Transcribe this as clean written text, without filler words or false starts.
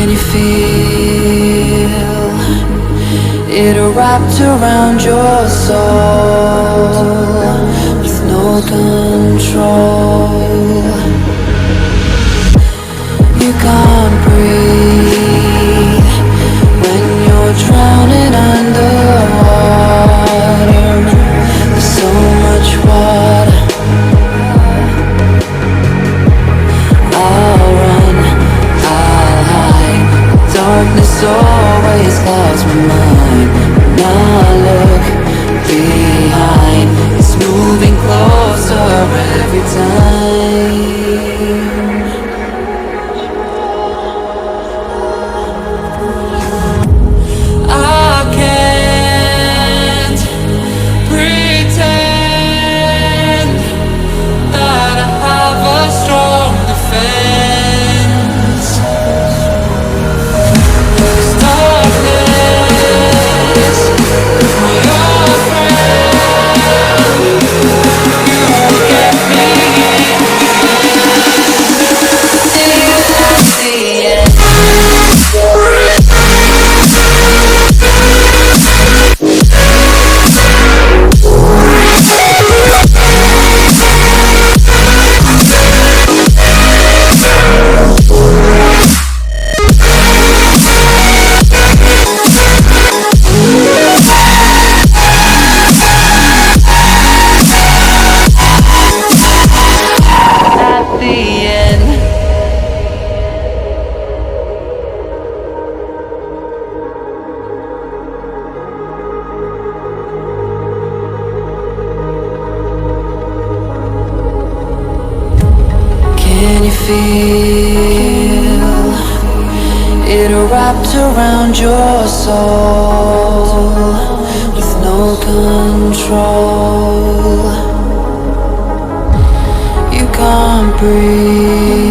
Can you feel it wrapped around your soul with no control? You can't breathe when you're drowning underwater. There's so much water. I'll run, I'll hide. Darkness always clouds my mind. Now look behind. It's moving closer every time. Can you feel it wrapped around your soul with no control? You can't breathe.